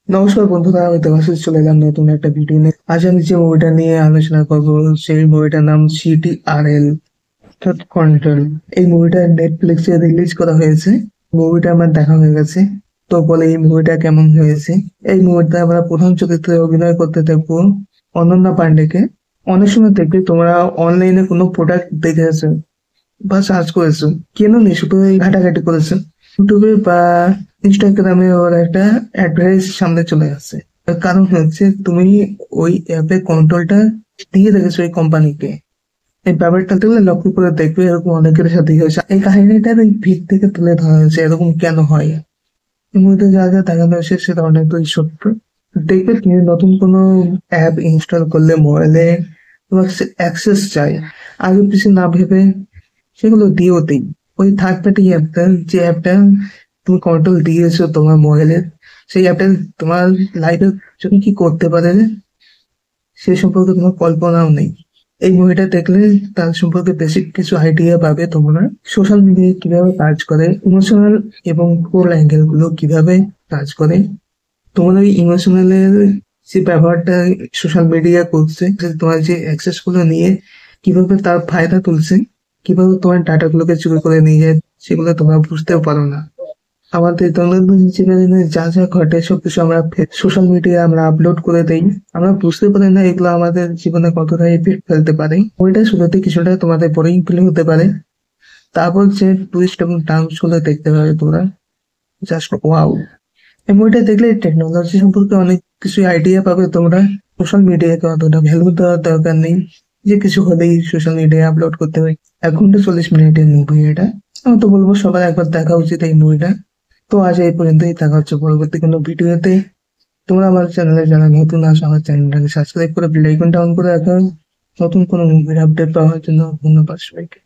নমস্কার বন্ধুরা, আমি দেবাশিস চলে এলাম নতুন একটা ভিডিও নিয়ে। আজ আমি যে মুভিটা নিয়ে আলোচনা করবো সেই মুভিটার নাম CTRL অর্থাৎ কন্ট্রোল। এই মুভিটা নেটফ্লিক্সে রিলিজ করা হয়েছে। মুভিটা আমার দেখা হয়ে গেছে। তো বলে এই মুভিটা কেমন হয়েছে। এই মুভিটা আমরা প্রধান চরিত্রে অভিনয় করতে দেখবো অনন্যা পান্ডেকে। অনেক সময় দেখবে তোমরা অনলাইনে কোনো প্রোডাক্ট দেখেছো বা সার্চ করেছো, কেন নি শুধু এই ঘাটাঘাটি করেছো, ইউটিউবে বা ইনস্টাগ্রামে ওর একটা অ্যাডভার্টাইজ সামনে চলে আসছে। তার কারণ হচ্ছে তুমি ওই অ্যাপে কন্ট্রোলটা দিয়ে রেখেছো ওই কোম্পানিকে। এই ব্যাপারটা দেখলে লক্ষ্য করে দেখবে এরকম অনেকের সাথে হয়েছে। এই কাহিনীটার এই ভিত থেকে তুলে ধরা হয়েছে এরকম কেন হয়। এর মধ্যে যা যা দেখানো হয়েছে সেটা অনেকটাই সত্য। দেখবে তুমি নতুন কোনো অ্যাপ ইনস্টল করলে মোবাইলে তোমার অ্যাক্সেস চাই, আগে পিছু না ভেবে সেগুলো দিয়েও দিই। ওই থার্ড পার্টি অ্যাপটা, যে অ্যাপটা তুমি কন্ট্রোল দিয়েছো তোমার মোবাইলের, সেই অ্যাপটা তোমার লাইফে জন্য কি করতে পারে সে সম্পর্কে তোমার কল্পনাও নেই। এই মুভিটা দেখলে তার সম্পর্কে বেসিক কিছু আইডিয়া পাবে তোমরা। সোশ্যাল মিডিয়া কিভাবে কাজ করে, ইমোশনাল এবং কোর অ্যাঙ্গেল গুলো কিভাবে কাজ করে, তোমার ওই ইমোশনালের যে ব্যবহারটা সোশ্যাল মিডিয়া করছে, যে তোমার যে অ্যাক্সেস গুলো নিয়ে কিভাবে তার ফায়দা তুলছে, কিভাবে তোমার ডাটা গুলোকে চুরি করে নিয়ে যায়, সেগুলো তোমরা বুঝতেও পারো না। আমাদের দৈনন্দিন জীবনে যা যা ঘটে সবকিছু আমরা সোশ্যাল মিডিয়ায় আমরা আপলোড করে দেই। আমরা বুঝতে পারি না এগুলো আমাদের জীবনে কতটা ইফেক্ট ফেলতে পারে। ওইটা শুরুতে কিছুটা তোমাদের বোরিং ফিল হতে পারে, তারপর যে টুইস্ট এবং টার্মস গুলো দেখতে পাবে তোমরা, জাস্ট ওয়াও। এই মুভিটা দেখলে টেকনোলজি সম্পর্কে অনেক কিছু আইডিয়া পাবে তোমরা। সোশ্যাল মিডিয়াকে অতটা ভ্যালু দেওয়ার দরকার নেই, যে কিছু হলেই সোশ্যাল মিডিয়ায় আপলোড করতে হয়। 1 ঘন্টা 40 মিনিটের মুভি এটা। আমি তো বলবো সবার একবার দেখা উচিত এই মুভিটা। তো আজ এই পর্যন্তই, দেখা হচ্ছে পরবর্তী কোনো ভিডিওতে। তোমরা আমার চ্যানেলে যারা নতুন আসো আমার চ্যানেলটাকে সাবস্ক্রাইব করে বেল আইকনটা অন করে রাখো নতুন কোনো মুভির আপডেট পাওয়ার জন্য। ধন্যবাদ সবাইকে।